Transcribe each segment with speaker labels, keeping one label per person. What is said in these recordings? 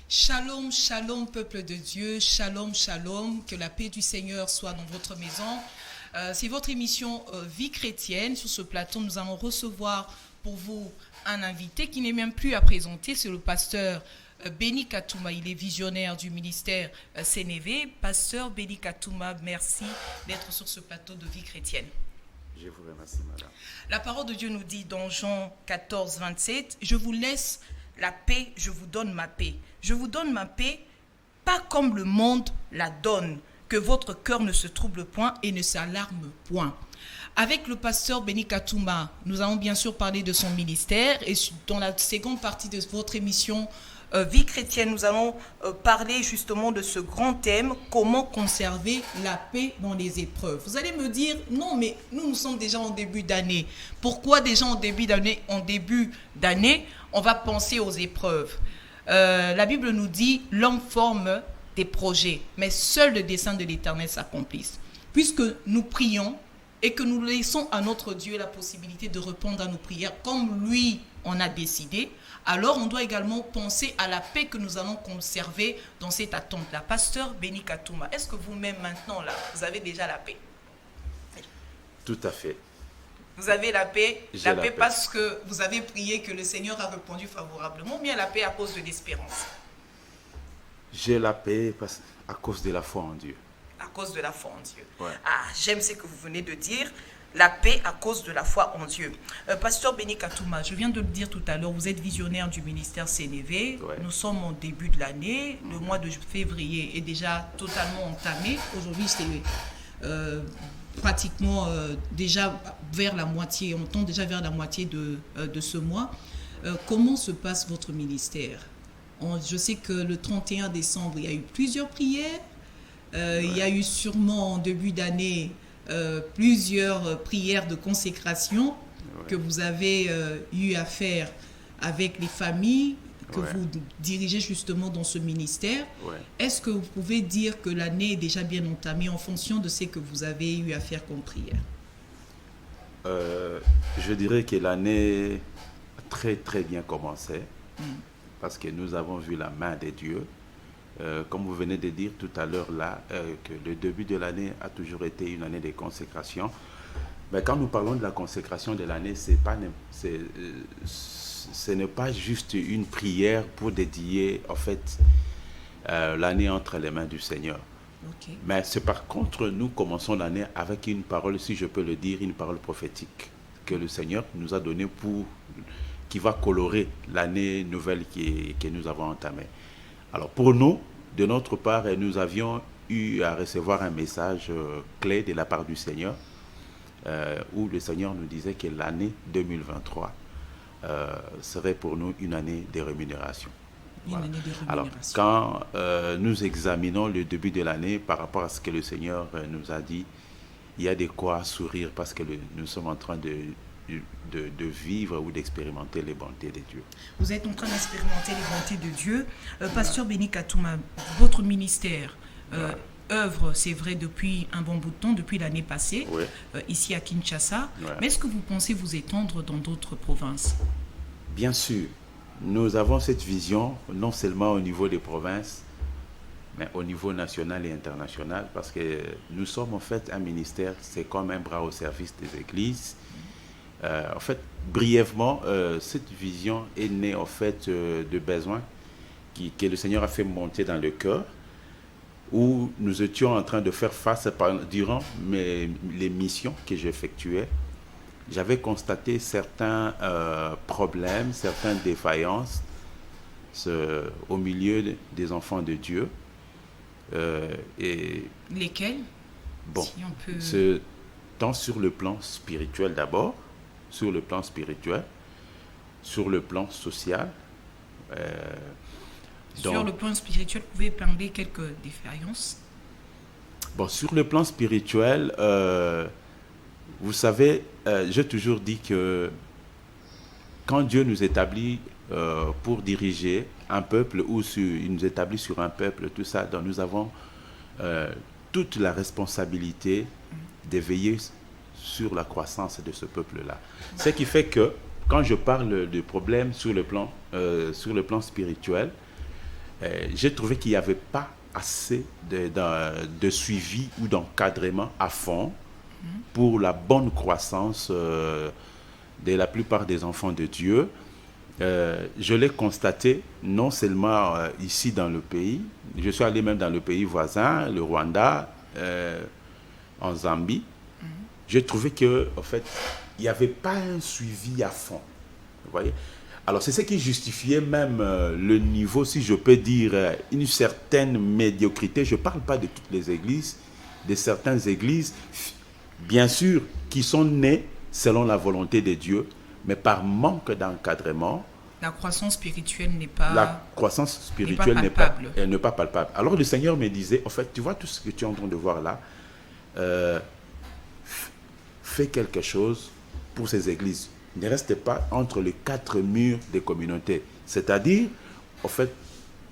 Speaker 1: Shalom, shalom, peuple de Dieu, shalom, shalom, que la paix du Seigneur soit dans votre maison. C'est votre émission Vie chrétienne. Sur ce plateau, nous allons recevoir pour vous un invité qui n'est même plus à présenter, c'est le pasteur Béni Katouma. Il est visionnaire du ministère CNV. Pasteur Béni Katouma, merci d'être sur ce plateau de Vie chrétienne.
Speaker 2: Je vous remercie, madame.
Speaker 1: La parole de Dieu nous dit dans Jean 14, 27, « Je vous laisse la paix, je vous donne ma paix. Je vous donne ma paix, pas comme le monde la donne, que votre cœur ne se trouble point et ne s'alarme point. » Avec le pasteur Béni Katouma, nous allons bien sûr parler de son ministère et dans la seconde partie de votre émission Vie chrétienne, nous allons parler justement de ce grand thème, comment conserver la paix dans les épreuves. Vous allez me dire, non mais nous sommes déjà en début d'année. Pourquoi déjà en début d'année, on va penser aux épreuves? La Bible nous dit, l'homme forme des projets, mais seul le dessein de l'Éternel s'accomplisse. Puisque nous prions et que nous laissons à notre Dieu la possibilité de répondre à nos prières comme lui en a décidé, alors on doit également penser à la paix que nous allons conserver dans cette attente-là. Pasteur Béni Katouma, est-ce que vous-même maintenant, là, vous avez déjà la paix?
Speaker 2: Tout à fait.
Speaker 1: Vous avez la paix?
Speaker 2: J'ai la paix
Speaker 1: parce que vous avez prié que le Seigneur a répondu favorablement, ou bien la paix à cause de l'espérance?
Speaker 2: J'ai la paix à cause de la foi en Dieu.
Speaker 1: À cause de la foi en Dieu.
Speaker 2: Ouais.
Speaker 1: Ah, j'aime ce que vous venez de dire. La paix à cause de la foi en Dieu. Pasteur Béni Katouma, je viens de le dire tout à l'heure, vous êtes visionnaire du ministère CNV.
Speaker 2: Ouais.
Speaker 1: Nous sommes au début de l'année. Le mois de février est déjà totalement entamé. Aujourd'hui, c'est pratiquement déjà vers la moitié. On tend déjà vers la moitié de ce mois. Comment se passe votre ministère? Je sais que le 31 décembre, il y a eu plusieurs prières. Ouais. Il y a eu sûrement en début d'année plusieurs prières de consécration que vous avez eu à faire avec les familles que vous dirigez justement dans ce ministère. Est-ce que vous pouvez dire que l'année est déjà bien entamée en fonction de ce que vous avez eu à faire comme prière?
Speaker 2: Je dirais que l'année a très très bien commencé parce que nous avons vu la main de Dieu. Comme vous venez de dire tout à l'heure là, que le début de l'année a toujours été une année de consécration. Mais quand nous parlons de la consécration de l'année, ce n'est pas juste une prière pour dédier en fait l'année entre les mains du Seigneur. Okay. Mais c'est par contre, nous commençons l'année avec une parole, si je peux le dire, une parole prophétique que le Seigneur nous a donnée qui va colorer l'année nouvelle que nous avons entamée. Alors pour nous, de notre part, nous avions eu à recevoir un message clé de la part du Seigneur où le Seigneur nous disait que l'année 2023 serait pour nous une année de rémunération. Voilà. Une année de rémunération. Alors quand nous examinons le début de l'année par rapport à ce que le Seigneur nous a dit, il y a de quoi sourire parce que nous sommes en train de vivre ou d'expérimenter les bontés de Dieu.
Speaker 1: Vous êtes en train d'expérimenter les bontés de Dieu. Pasteur Béni Katouma, votre ministère œuvre, c'est vrai, depuis un bon bout de temps, depuis l'année passée, ici à Kinshasa. Mais est-ce que vous pensez vous étendre dans d'autres provinces?
Speaker 2: Bien sûr. Nous avons cette vision, non seulement au niveau des provinces, mais au niveau national et international, parce que nous sommes en fait un ministère, c'est comme un bras au service des églises. En fait, brièvement, cette vision est née en fait de besoins que le Seigneur a fait monter dans le cœur, où nous étions en train de faire face durant les missions que j'effectuais. J'avais constaté certains problèmes, certaines défaillances au milieu des enfants de Dieu. Et
Speaker 1: lesquels?
Speaker 2: Bon,
Speaker 1: si on peut...
Speaker 2: tant sur le plan spirituel d'abord, sur le plan spirituel, sur le plan social.
Speaker 1: Sur le plan spirituel, vous pouvez parler quelques défaillances?
Speaker 2: Bon, sur le plan spirituel, vous savez, j'ai toujours dit que quand Dieu nous établit pour diriger un peuple ou il nous établit sur un peuple, tout ça, donc nous avons toute la responsabilité de veiller sur la croissance de ce peuple-là. Ce qui fait que, quand je parle de problèmes sur le plan spirituel, j'ai trouvé qu'il n'y avait pas assez de suivi ou d'encadrement à fond pour la bonne croissance de la plupart des enfants de Dieu. Je l'ai constaté non seulement ici dans le pays, je suis allé même dans le pays voisin, le Rwanda, en Zambie. J'ai trouvé que, en fait, il n'y avait pas un suivi à fond. Vous voyez? Alors, c'est ce qui justifiait même le niveau, si je peux dire, une certaine médiocrité. Je ne parle pas de toutes les églises, de certaines églises, bien sûr, qui sont nées selon la volonté de Dieu, mais par manque d'encadrement.
Speaker 1: La croissance spirituelle n'est pas...
Speaker 2: La croissance spirituelle n'est pas palpable. Alors, le Seigneur me disait, en fait, tu vois tout ce que tu es en train de voir là, fais quelque chose pour ces églises. Ne reste pas entre les quatre murs des communautés. C'est-à-dire, en fait,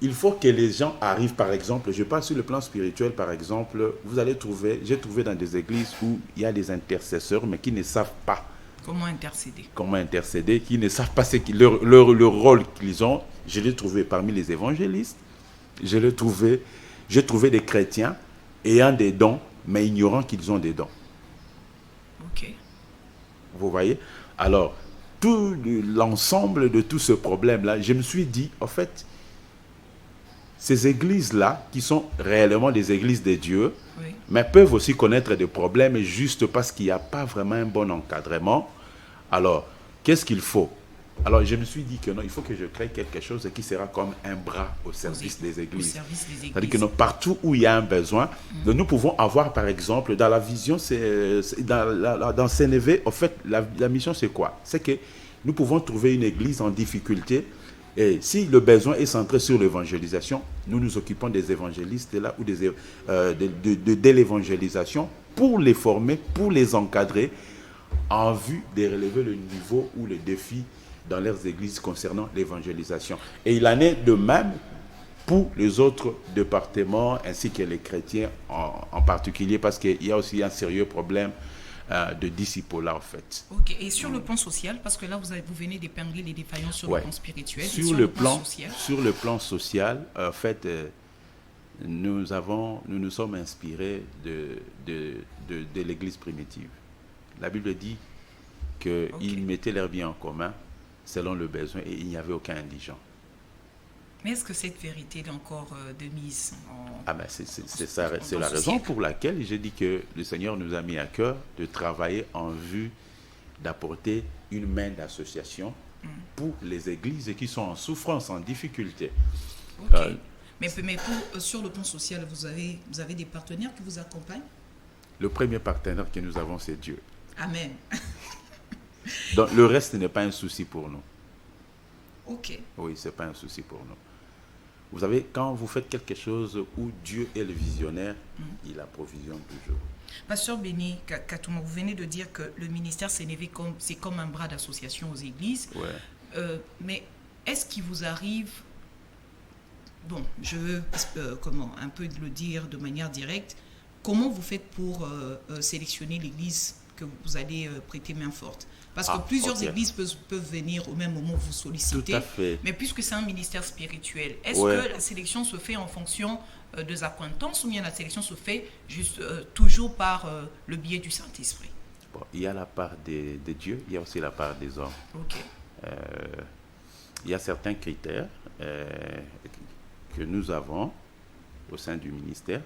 Speaker 2: il faut que les gens arrivent, par exemple, je parle sur le plan spirituel, par exemple, vous allez trouver, j'ai trouvé dans des églises où il y a des intercesseurs, mais qui ne savent pas
Speaker 1: comment intercéder.
Speaker 2: Comment intercéder, qui ne savent pas leur rôle qu'ils ont. Je l'ai trouvé parmi les évangélistes. J'ai trouvé des chrétiens ayant des dons, mais ignorant qu'ils ont des dons.
Speaker 1: Ok.
Speaker 2: Vous voyez? Alors, tout l'ensemble de tout ce problème-là, je me suis dit, en fait, ces églises-là, qui sont réellement des églises de Dieu, oui, mais peuvent aussi connaître des problèmes juste parce qu'il n'y a pas vraiment un bon encadrement. Alors, qu'est-ce qu'il faut? Alors, je me suis dit que non, il faut que je crée quelque chose qui sera comme un bras au service des églises. C'est-à-dire que non, partout où il y a un besoin, nous pouvons avoir, par exemple, dans la vision, dans CNV, en fait, la mission, c'est quoi? C'est que nous pouvons trouver une église en difficulté. Et si le besoin est centré sur l'évangélisation, nous nous occupons des évangélistes là, ou de l'évangélisation pour les former, pour les encadrer, en vue de relever le niveau ou le défi dans leurs églises concernant l'évangélisation. Et il en est de même pour les autres départements, ainsi que les chrétiens en particulier, parce qu'il y a aussi un sérieux problème de disciple-là, en fait.
Speaker 1: Ok, et sur le plan social, parce que là, vous venez d'épingler les défaillances sur le plan spirituel.
Speaker 2: Sur le plan social, en fait, nous nous sommes inspirés de l'Église primitive. La Bible dit qu'ils mettaient leurs biens en commun selon le besoin et il n'y avait aucun indigent.
Speaker 1: Mais est-ce que cette vérité est encore de mise en...
Speaker 2: C'est la raison pour laquelle j'ai dit que le Seigneur nous a mis à cœur de travailler en vue d'apporter une main d'association pour les églises qui sont en souffrance, en difficulté.
Speaker 1: Okay. Mais sur le plan social, vous avez des partenaires qui vous accompagnent?
Speaker 2: Le premier partenaire que nous avons, c'est Dieu.
Speaker 1: Amen.
Speaker 2: Donc, le reste n'est pas un souci pour nous.
Speaker 1: Ok.
Speaker 2: Oui, ce n'est pas un souci pour nous. Vous savez, quand vous faites quelque chose où Dieu est le visionnaire, il approvisionne toujours.
Speaker 1: Pasteur Béni Katouma, vous venez de dire que le ministère CNV, c'est comme un bras d'association aux églises.
Speaker 2: Ouais.
Speaker 1: Mais est-ce qu'il vous arrive... Bon, je veux un peu le dire de manière directe. Comment vous faites pour sélectionner l'église que vous allez prêter main forte? Parce que plusieurs églises peuvent venir au même moment vous solliciter.
Speaker 2: Tout à fait.
Speaker 1: Mais puisque c'est un ministère spirituel, est-ce que la sélection se fait en fonction des accointances ou bien la sélection se fait juste toujours par le biais du Saint-Esprit?
Speaker 2: Bon, il y a la part de Dieu, il y a aussi la part des hommes.
Speaker 1: Ok.
Speaker 2: Il y a certains critères que nous avons au sein du ministère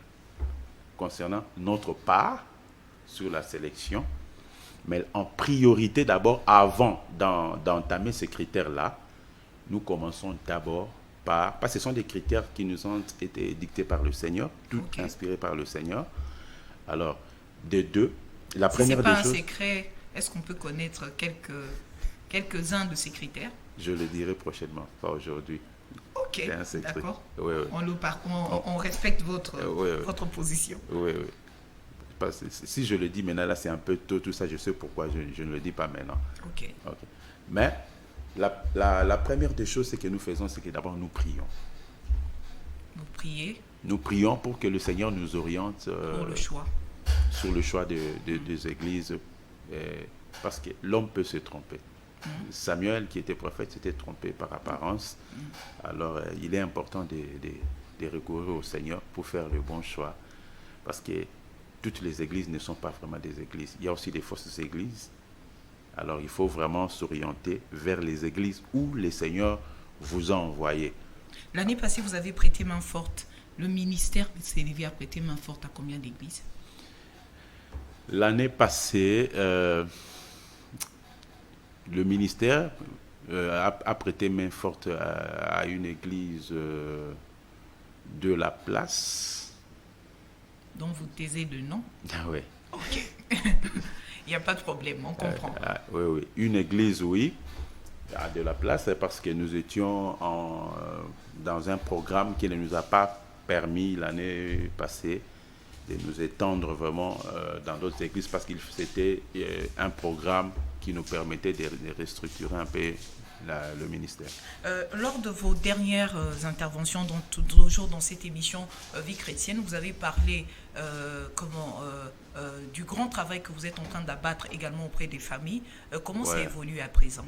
Speaker 2: concernant notre part sur la sélection. Mais en priorité, d'abord, avant d'entamer ces critères-là, nous commençons d'abord parce que ce sont des critères qui nous ont été dictés par le Seigneur, tout inspirés par le Seigneur. Alors, la première des choses... Si ce n'est pas un
Speaker 1: secret, est-ce qu'on peut connaître quelques-uns de ces critères?
Speaker 2: Je le dirai prochainement, pas aujourd'hui.
Speaker 1: Ok,
Speaker 2: c'est un secret.
Speaker 1: D'accord.
Speaker 2: Oui.
Speaker 1: On respecte votre position.
Speaker 2: Oui. Si je le dis maintenant, là, c'est un peu tôt, tout ça, je sais pourquoi je ne le dis pas maintenant.
Speaker 1: Ok.
Speaker 2: Mais la première des choses, c'est que nous faisons, c'est que d'abord, nous prions.
Speaker 1: Vous priez?
Speaker 2: Nous prions pour que le Seigneur nous oriente
Speaker 1: pour le choix.
Speaker 2: Sur le choix des églises, parce que l'homme peut se tromper. Samuel, qui était prophète, s'était trompé par apparence. Alors, il est important de recourir au Seigneur pour faire le bon choix. Parce que toutes les églises ne sont pas vraiment des églises. Il y a aussi des fausses églises. Alors, il faut vraiment s'orienter vers les églises où le Seigneur vous a envoyé.
Speaker 1: L'année passée, vous avez prêté main forte. Le ministère CNV a prêté main forte à combien d'églises?
Speaker 2: L'année passée, le ministère a prêté main forte à une église de la place.
Speaker 1: Donc vous taisez le nom?
Speaker 2: Ah oui.
Speaker 1: Ok. Il n'y a pas de problème, on comprend.
Speaker 2: Oui, oui. Une église, oui, de la place, c'est parce que nous étions dans un programme qui ne nous a pas permis l'année passée de nous étendre vraiment dans d'autres églises parce que c'était un programme qui nous permettait de restructurer un peu le ministère.
Speaker 1: Lors de vos dernières interventions, toujours dans cette émission Vie chrétienne, vous avez parlé du grand travail que vous êtes en train d'abattre également auprès des familles. Comment ça évolue à présent?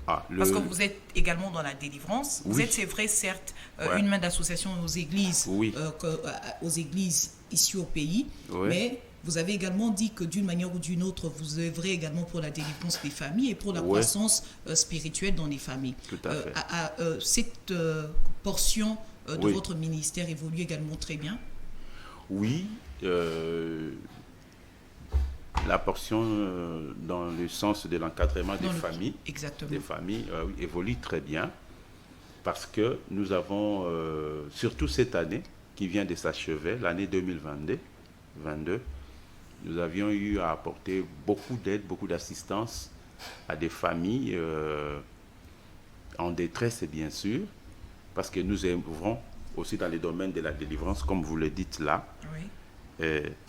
Speaker 1: Parce que vous êtes également dans la délivrance. Vous êtes, c'est vrai, certes, une main d'association aux églises, aux églises ici au pays, mais vous avez également dit que d'une manière ou d'une autre, vous œuvrez également pour la délivrance des familles et pour la croissance spirituelle dans les familles.
Speaker 2: Tout à fait.
Speaker 1: Cette portion de votre ministère évolue également très bien?
Speaker 2: Oui. La portion dans le sens de l'encadrement des familles, évolue très bien parce que nous avons, surtout cette année qui vient de s'achever, l'année 2022, nous avions eu à apporter beaucoup d'aide, beaucoup d'assistance à des familles en détresse, bien sûr, parce que nous œuvrons aussi dans les domaines de la délivrance, comme vous le dites là.
Speaker 1: Oui.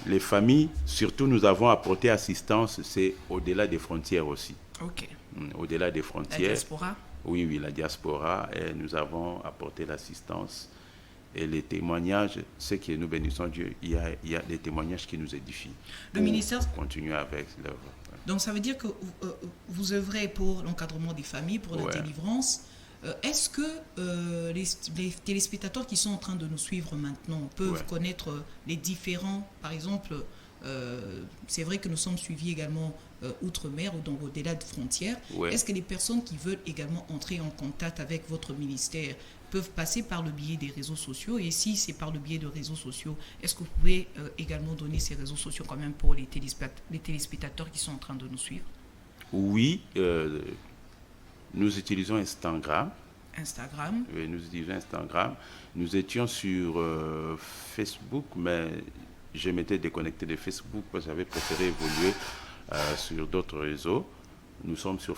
Speaker 2: Les familles, surtout, nous avons apporté assistance, c'est au-delà des frontières aussi.
Speaker 1: Ok.
Speaker 2: Au-delà des frontières.
Speaker 1: La diaspora?
Speaker 2: Oui, la diaspora. Et nous avons apporté l'assistance. Et les témoignages, c'est que nous bénissons Dieu, il y a des témoignages qui nous édifient.
Speaker 1: Le ministère
Speaker 2: continue avec l'œuvre.
Speaker 1: Donc ça veut dire que vous œuvrez pour l'encadrement des familles, pour la délivrance. Est-ce que les téléspectateurs qui sont en train de nous suivre maintenant peuvent connaître les différents, par exemple, c'est vrai que nous sommes suivis également outre-mer ou donc au-delà de frontières. Est-ce que les personnes qui veulent également entrer en contact avec votre ministère peuvent passer par le biais des réseaux sociaux? Et si c'est par le biais de réseaux sociaux, est-ce que vous pouvez également donner ces réseaux sociaux quand même pour les téléspectateurs qui sont en train de nous suivre?
Speaker 2: Oui, nous utilisons Instagram. Oui, nous utilisons Instagram. Nous étions sur Facebook, mais je m'étais déconnecté de Facebook parce que j'avais préféré évoluer sur d'autres réseaux. Nous sommes sur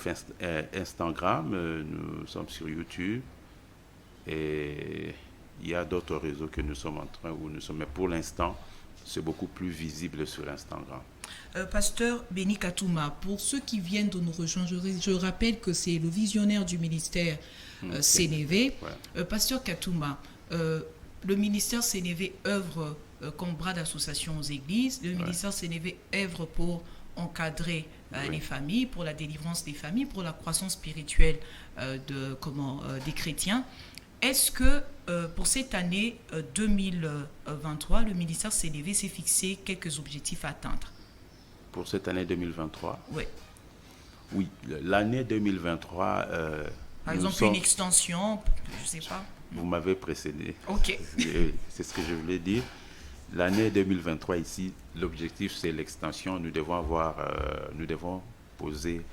Speaker 2: Instagram, nous sommes sur YouTube et il y a d'autres réseaux que nous sommes en train où nous sommes. Mais pour l'instant, c'est beaucoup plus visible sur Instagram.
Speaker 1: Pasteur Béni Katouma, pour ceux qui viennent de nous rejoindre, je rappelle que c'est le visionnaire du ministère CNV. Pasteur Katouma, le ministère CNV œuvre comme bras d'association aux églises. Le ministère CNV œuvre pour encadrer les familles, pour la délivrance des familles, pour la croissance spirituelle des chrétiens. Est-ce que pour cette année 2023, le ministère CNV s'est fixé quelques objectifs à atteindre?
Speaker 2: Pour cette année 2023?
Speaker 1: Oui,
Speaker 2: l'année 2023...
Speaker 1: par exemple, une extension, je ne sais pas.
Speaker 2: Vous m'avez précédé.
Speaker 1: Ok.
Speaker 2: C'est ce que je voulais dire. L'année 2023 ici, l'objectif c'est l'extension. Nous devons poser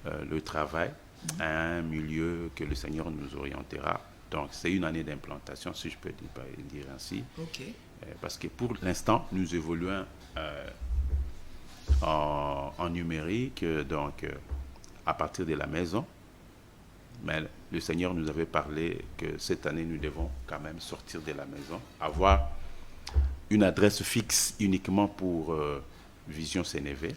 Speaker 2: le travail à un milieu que le Seigneur nous orientera. Donc c'est une année d'implantation, si je peux dire ainsi.
Speaker 1: Okay.
Speaker 2: Parce que pour l'instant, nous évoluons en numérique, donc à partir de la maison. Mais le Seigneur nous avait parlé que cette année, nous devons quand même sortir de la maison, avoir une adresse fixe uniquement pour Vision CNV,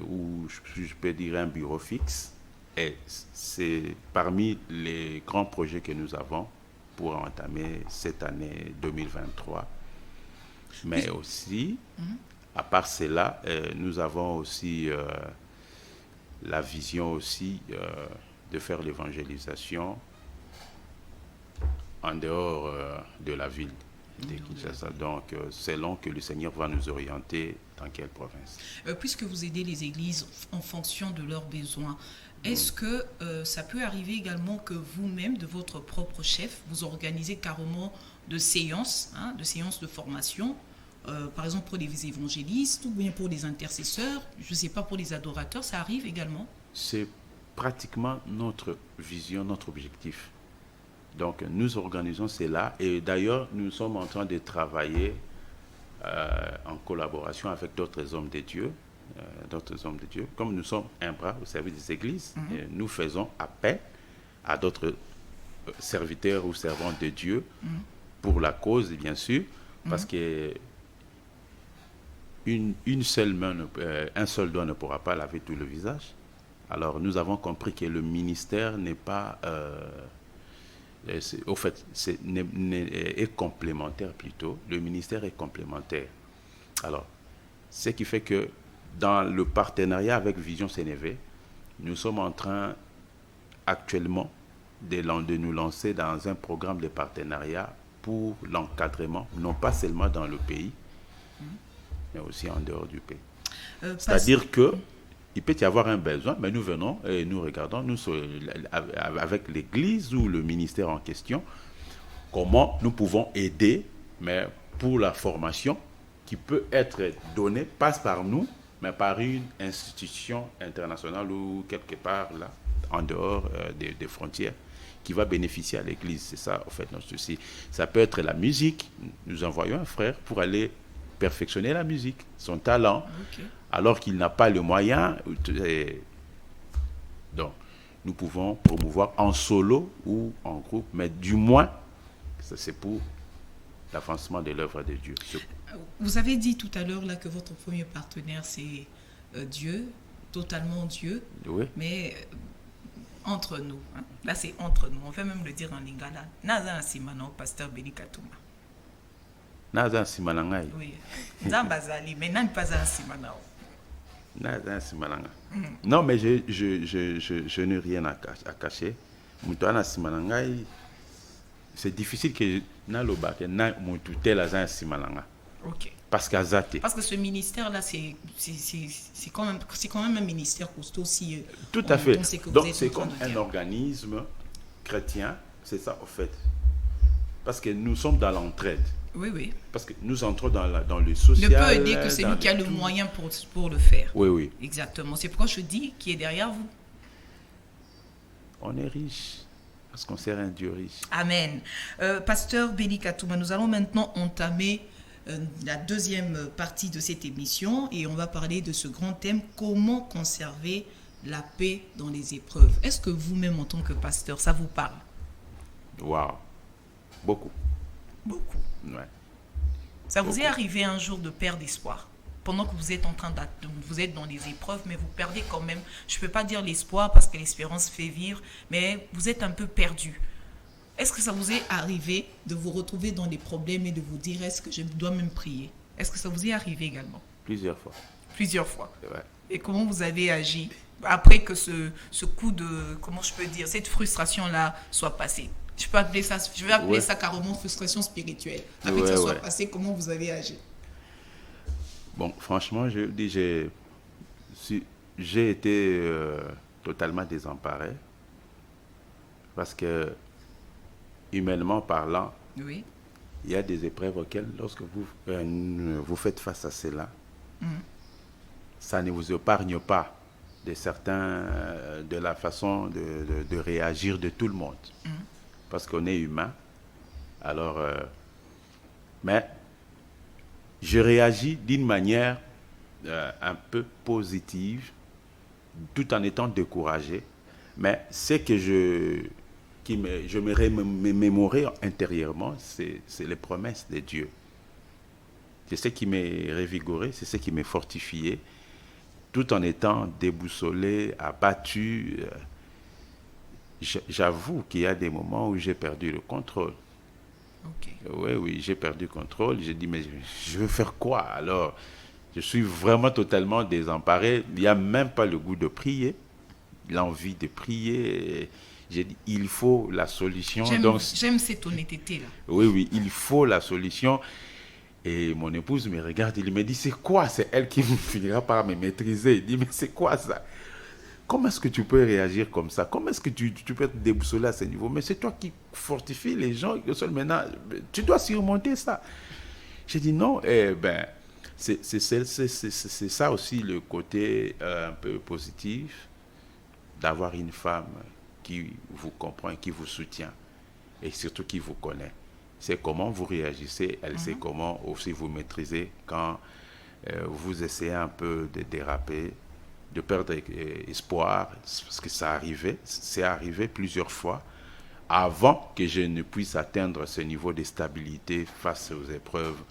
Speaker 2: ou je peux dire un bureau fixe. Et c'est parmi les grands projets que nous avons pour entamer cette année 2023. Mais aussi, à part cela, nous avons aussi la vision aussi de faire l'évangélisation en dehors de la ville de Kinshasa. Donc, selon que le Seigneur va nous orienter dans quelle province.
Speaker 1: Puisque vous aidez les églises en fonction de leurs besoins, est-ce que ça peut arriver également que vous-même, de votre propre chef, vous organisez carrément de séances de formation, par exemple pour les évangélistes ou bien pour les intercesseurs, je ne sais pas, pour les adorateurs, ça arrive également?
Speaker 2: C'est pratiquement notre vision, notre objectif. Donc, nous organisons cela et d'ailleurs, nous sommes en train de travailler en collaboration avec d'autres hommes de Dieu. Comme nous sommes un bras au service des églises, nous faisons appel à d'autres serviteurs ou servantes de Dieu pour la cause, bien sûr, parce que un seul doigt ne pourra pas laver tout le visage. Alors, nous avons compris que le ministère n'est pas... au fait, est complémentaire plutôt. Le ministère est complémentaire. Alors, ce qui fait que dans le partenariat avec Vision Sénévé, nous sommes en train actuellement de nous lancer dans un programme de partenariat pour l'encadrement, non pas seulement dans le pays, mais aussi en dehors du pays. C'est-à-dire que il peut y avoir un besoin, mais nous venons et nous regardons, nous, avec l'Église ou le ministère en question, comment nous pouvons aider, mais pour la formation qui peut être donnée, passe par nous, mais par une institution internationale ou quelque part là, en dehors des frontières, qui va bénéficier à l'Église. C'est ça, en fait, notre souci. Ça peut être la musique. Nous envoyons un frère pour aller perfectionner la musique, son talent, alors qu'il n'a pas le moyen. Donc, nous pouvons promouvoir en solo ou en groupe, mais du moins, ça c'est pour l'avancement de l'œuvre de Dieu.
Speaker 1: Vous avez dit tout à l'heure là que votre premier partenaire c'est Dieu, totalement Dieu,
Speaker 2: oui.
Speaker 1: Mais entre nous, là c'est entre nous, on peut même le dire en lingala. Naza Simano, pasteur Béni Katouma.
Speaker 2: Naza Simanangai.
Speaker 1: Oui. Zambazali, mais nan pas un Simanao.
Speaker 2: Naza Simananga. Non, mais je n'ai rien à cacher. Moutouana Simanangai, c'est difficile que Naloba, que Moutouté la Zan Simananga.
Speaker 1: Ok.
Speaker 2: Parce que
Speaker 1: ce ministère-là, c'est quand même un ministère costaud si...
Speaker 2: Tout à fait. Donc, c'est comme un organisme chrétien, c'est ça, en fait. Parce que nous sommes dans l'entraide.
Speaker 1: Oui, oui.
Speaker 2: Parce que nous entrons dans le social.
Speaker 1: Ne peut aider que celui qui a le moyen pour le faire.
Speaker 2: Oui, oui.
Speaker 1: Exactement. C'est pourquoi je dis qui est derrière vous.
Speaker 2: On est riche. Parce qu'on sert un Dieu riche.
Speaker 1: Amen. Pasteur Béni Katouma, nous allons maintenant entamer la deuxième partie de cette émission et on va parler de ce grand thème, comment conserver la paix dans les épreuves. Est-ce que vous-même, en tant que pasteur, ça vous parle?
Speaker 2: Waouh. Beaucoup.
Speaker 1: Beaucoup.
Speaker 2: Ouais.
Speaker 1: Ça vous est arrivé un jour de perdre espoir pendant que vous êtes vous êtes dans les épreuves, mais vous perdez quand même, je ne peux pas dire l'espoir parce que l'espérance fait vivre, mais vous êtes un peu perdu. Est-ce que ça vous est arrivé de vous retrouver dans des problèmes et de vous dire est-ce que je dois même prier? Est-ce que ça vous est arrivé également?
Speaker 2: Plusieurs fois.
Speaker 1: Plusieurs fois.
Speaker 2: C'est vrai.
Speaker 1: Et comment vous avez agi après que ce coup de, comment je peux dire, cette frustration-là soit passée? Je vais appeler ça carrément frustration spirituelle. Après que ça soit passé, comment vous avez agi?
Speaker 2: Bon, franchement, je dis, j'ai été totalement désemparé parce que, humainement parlant,
Speaker 1: oui.
Speaker 2: Il y a des épreuves auxquelles, lorsque vous faites face à cela, ça ne vous épargne pas de la façon de réagir de tout le monde. Parce qu'on est humain. Alors, mais je réagis d'une manière un peu positive, tout en étant découragé. Mais ce que je me remémorais intérieurement, c'est les promesses de Dieu. C'est ce qui m'est revigoré, c'est ce qui m'est fortifié, tout en étant déboussolé, abattu. J'avoue qu'il y a des moments où j'ai perdu le contrôle.
Speaker 1: Okay.
Speaker 2: Oui, j'ai perdu le contrôle. J'ai dit, mais je veux faire quoi? Alors, je suis vraiment totalement désemparé. Il n'y a même pas le goût de prier. l'envie de prier. J'ai dit, il faut la solution.
Speaker 1: J'aime cette honnêteté-là.
Speaker 2: Oui, il faut la solution. Et mon épouse me regarde, il me dit, c'est quoi? C'est elle qui finira par me maîtriser. Il dit, mais c'est quoi ça? Comment est-ce que tu peux réagir comme ça? Comment est-ce que tu peux te déboussoler à ce niveau? Mais c'est toi qui fortifie les gens. Maintenant, tu dois surmonter ça. J'ai dit non. C'est ça aussi le côté un peu positif d'avoir une femme qui vous comprend, qui vous soutient et surtout qui vous connaît. C'est comment vous réagissez, elle sait comment aussi vous maîtriser quand vous essayez un peu de déraper, de perdre espoir, parce que c'est arrivé plusieurs fois avant que je ne puisse atteindre ce niveau de stabilité face aux épreuves,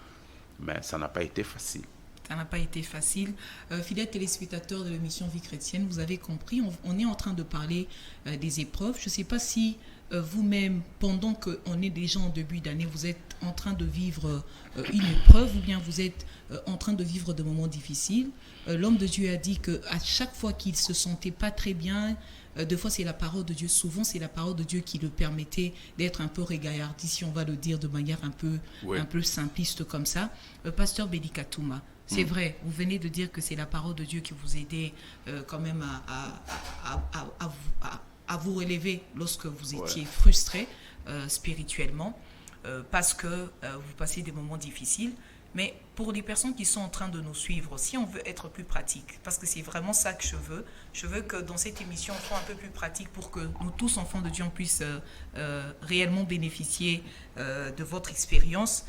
Speaker 2: mais ça n'a pas été facile.
Speaker 1: Ça n'a pas été facile. Fidèles téléspectateurs de l'émission Vie chrétienne, vous avez compris, on est en train de parler des épreuves. Je ne sais pas si vous-même, pendant qu'on est déjà en début d'année, vous êtes en train de vivre une épreuve ou bien vous êtes en train de vivre des moments difficiles. L'homme de Dieu a dit qu'à chaque fois qu'il ne se sentait pas très bien, deux fois c'est la parole de Dieu, souvent c'est la parole de Dieu qui le permettait d'être un peu régaillardi, si on va le dire de manière un peu simpliste comme ça. Pasteur Béli Katouma, c'est vrai, vous venez de dire que c'est la parole de Dieu qui vous aidait quand même à vous relever lorsque vous étiez frustré spirituellement parce que vous passez des moments difficiles. Mais pour les personnes qui sont en train de nous suivre, si on veut être plus pratique, parce que c'est vraiment ça que je veux que dans cette émission, on soit un peu plus pratique pour que nous tous, enfants de Dieu, on puisse réellement bénéficier de votre expérience.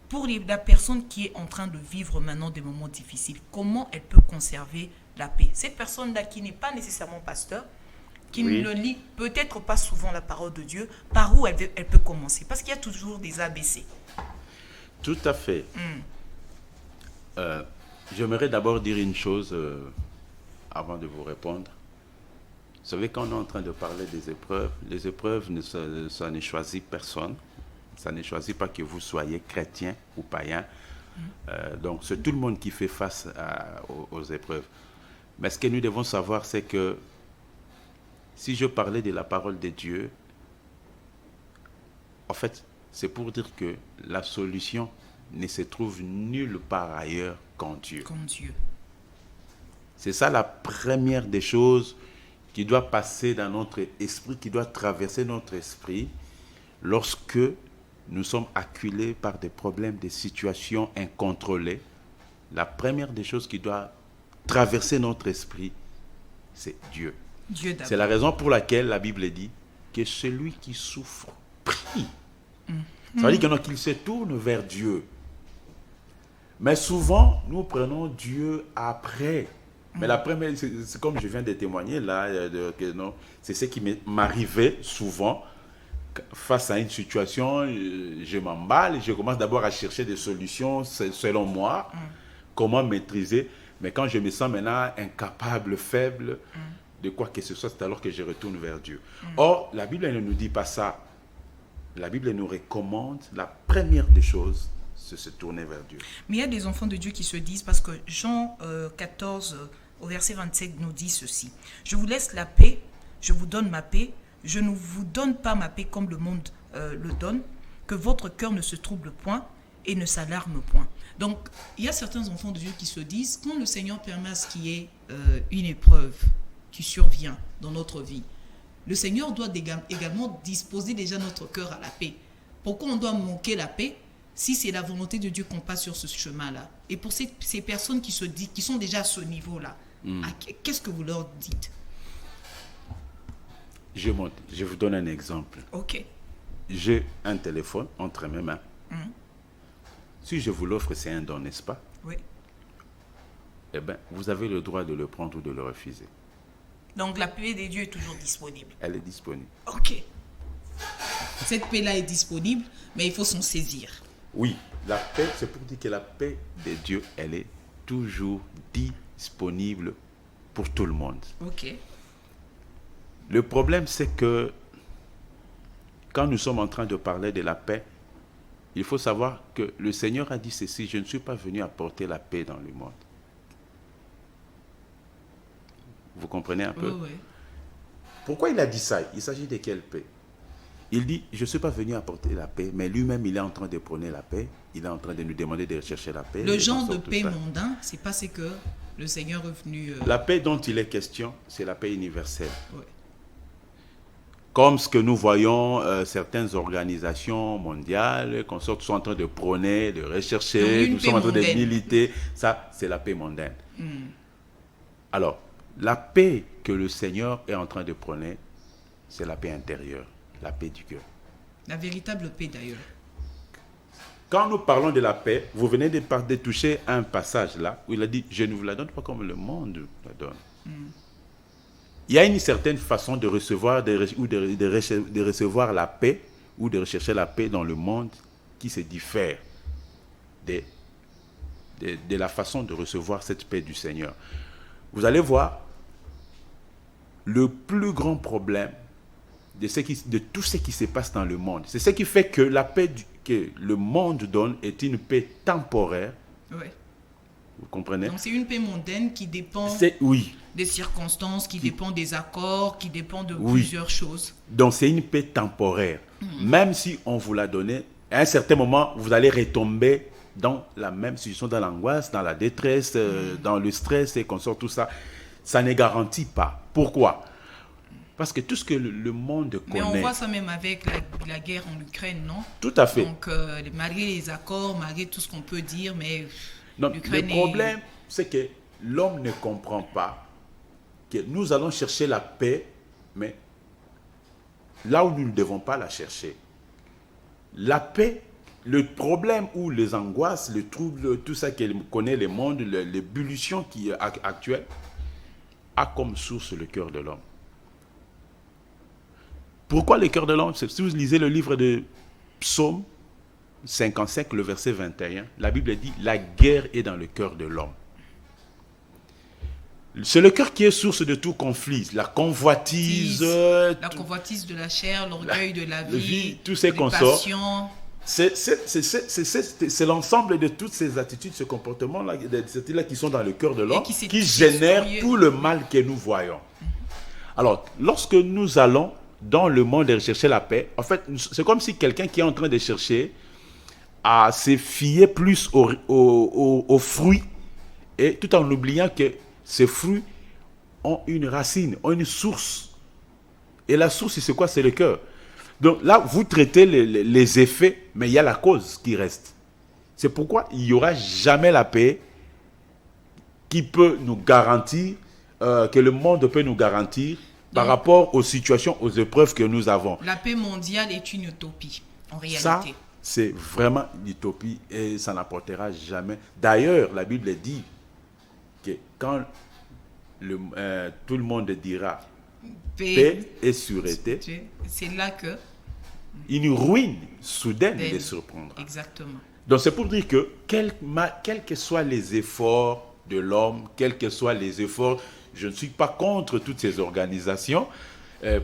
Speaker 1: Pour la personne qui est en train de vivre maintenant des moments difficiles, comment elle peut conserver la paix? Cette personne-là qui n'est pas nécessairement pasteur, qui ne lit peut-être pas souvent la parole de Dieu, par où elle peut commencer? Parce qu'il y a toujours des ABC.
Speaker 2: Tout à fait. J'aimerais d'abord dire une chose avant de vous répondre. Vous savez, quand on est en train de parler des épreuves, les épreuves, ça ne choisit personne. Ça ne choisit pas que vous soyez chrétien ou païen. Donc, c'est tout le monde qui fait face aux épreuves. Mais ce que nous devons savoir, c'est que si je parlais de la parole de Dieu, en fait, c'est pour dire que la solution ne se trouve nulle part ailleurs qu'en Dieu. C'est ça la première des choses qui doit passer dans notre esprit, qui doit traverser notre esprit lorsque nous sommes acculés par des problèmes, des situations incontrôlées. La première des choses qui doit traverser notre esprit, c'est Dieu. C'est la raison pour laquelle la Bible dit que celui qui souffre prie. Ça veut dire qu'il se tourne vers Dieu. Mais souvent, nous prenons Dieu après. Mais la première, c'est comme je viens de témoigner là, c'est ce qui m'arrivait souvent face à une situation. Je m'emballe, je commence d'abord à chercher des solutions selon moi, comment maîtriser. Mais quand je me sens maintenant incapable, faible de quoi que ce soit, c'est alors que je retourne vers Dieu. Or, la Bible ne nous dit pas ça. La Bible nous recommande, la première des choses, c'est se tourner vers Dieu.
Speaker 1: Mais il y a des enfants de Dieu qui se disent, parce que Jean 14, au verset 27, nous dit ceci. Je vous laisse la paix, je vous donne ma paix, je ne vous donne pas ma paix comme le monde le donne, que votre cœur ne se trouble point et ne s'alarme point. Donc, il y a certains enfants de Dieu qui se disent, quand le Seigneur permet à ce qu'il y ait une épreuve qui survient dans notre vie, le Seigneur doit également disposer déjà notre cœur à la paix. Pourquoi on doit manquer la paix si c'est la volonté de Dieu qu'on passe sur ce chemin-là? Et pour ces personnes qui sont déjà à ce niveau-là, qu'est-ce que vous leur dites?
Speaker 2: Je vous donne un exemple.
Speaker 1: Ok.
Speaker 2: J'ai un téléphone entre mes mains. Si je vous l'offre, c'est un don, n'est-ce pas?
Speaker 1: Oui.
Speaker 2: Eh bien, vous avez le droit de le prendre ou de le refuser.
Speaker 1: Donc la paix de Dieu est toujours disponible.
Speaker 2: Elle est disponible.
Speaker 1: Ok. Cette paix-là est disponible, mais il faut s'en saisir.
Speaker 2: Oui, la paix, c'est pour dire que la paix de Dieu, elle est toujours disponible pour tout le monde.
Speaker 1: Ok.
Speaker 2: Le problème, c'est que quand nous sommes en train de parler de la paix, il faut savoir que le Seigneur a dit ceci, je ne suis pas venu apporter la paix dans le monde. Vous comprenez un peu?
Speaker 1: Oui.
Speaker 2: Pourquoi il a dit ça? Il s'agit de quelle paix? Il dit, je ne suis pas venu apporter la paix, mais lui-même, il est en train de prôner la paix. Il est en train de nous demander de rechercher la paix.
Speaker 1: Le genre de paix mondain, c'est pas ce que le Seigneur est venu...
Speaker 2: La paix dont il est question, c'est la paix universelle.
Speaker 1: Ouais.
Speaker 2: Comme ce que nous voyons, certaines organisations mondiales, qu'on sont en train de prôner, de rechercher, nous sommes en train de militer. Ça, c'est la paix mondaine. Alors, la paix que le Seigneur est en train de prôner, c'est la paix intérieure, la paix du cœur.
Speaker 1: La véritable paix d'ailleurs.
Speaker 2: Quand nous parlons de la paix, vous venez de toucher un passage là où il a dit « Je ne vous la donne pas comme le monde la donne ». Il y a une certaine façon de recevoir de recevoir la paix ou de rechercher la paix dans le monde qui se diffère de la façon de recevoir cette paix du Seigneur. Vous allez voir, le plus grand problème de tout ce qui se passe dans le monde, c'est ce qui fait que la paix que le monde donne est une paix temporaire.
Speaker 1: Oui.
Speaker 2: Vous comprenez?
Speaker 1: Donc c'est une paix mondaine qui dépend des circonstances, qui dépend des accords, qui dépend de plusieurs choses.
Speaker 2: Donc c'est une paix temporaire. Même si on vous l'a donnée, à un certain moment, vous allez retomber dans la même situation, dans l'angoisse, dans la détresse, dans le stress et qu'on sort tout ça. Ça ne garantit pas. Pourquoi? Parce que tout ce que le monde connaît...
Speaker 1: Mais on voit ça même avec la guerre en Ukraine, non?
Speaker 2: Tout à fait.
Speaker 1: Donc, malgré les accords, malgré tout ce qu'on peut dire, mais...
Speaker 2: Non, le problème, c'est que l'homme ne comprend pas que nous allons chercher la paix, mais là où nous ne devons pas la chercher. La paix, le problème ou les angoisses, le trouble, tout ça que connaît le monde, l'ébullition qui est actuelle, a comme source le cœur de l'homme. Pourquoi le cœur de l'homme? Si vous lisez le livre de Psaume 55, le verset 21, la Bible dit « La guerre est dans le cœur de l'homme ». C'est le cœur qui est source de tout conflit. La convoitise...
Speaker 1: La convoitise de la chair, l'orgueil de la vie,
Speaker 2: tous ces
Speaker 1: passions.
Speaker 2: C'est l'ensemble de toutes ces attitudes, ce comportement-là, qui sont dans le cœur de l'homme, qui génèrent tout le mal que nous voyons. Alors, lorsque nous allons dans le monde et rechercher la paix, en fait, c'est comme si quelqu'un qui est en train de chercher à se fier plus aux fruits, et tout en oubliant que ces fruits ont une racine, ont une source. Et la source, c'est quoi? C'est le cœur. Donc là, vous traitez les effets, mais il y a la cause qui reste. C'est pourquoi il n'y aura jamais la paix qui peut nous garantir, que le monde peut nous garantir, par rapport aux situations, aux épreuves que nous avons.
Speaker 1: La paix mondiale est une utopie, en réalité.
Speaker 2: Ça, c'est vraiment une utopie et ça n'apportera jamais. D'ailleurs, la Bible dit que quand tout le monde dira paix et sûreté,
Speaker 1: c'est là que
Speaker 2: une ruine soudaine les surprendra.
Speaker 1: Exactement.
Speaker 2: Donc c'est pour dire que quels que soient les efforts de l'homme, quels que soient les efforts, je ne suis pas contre toutes ces organisations,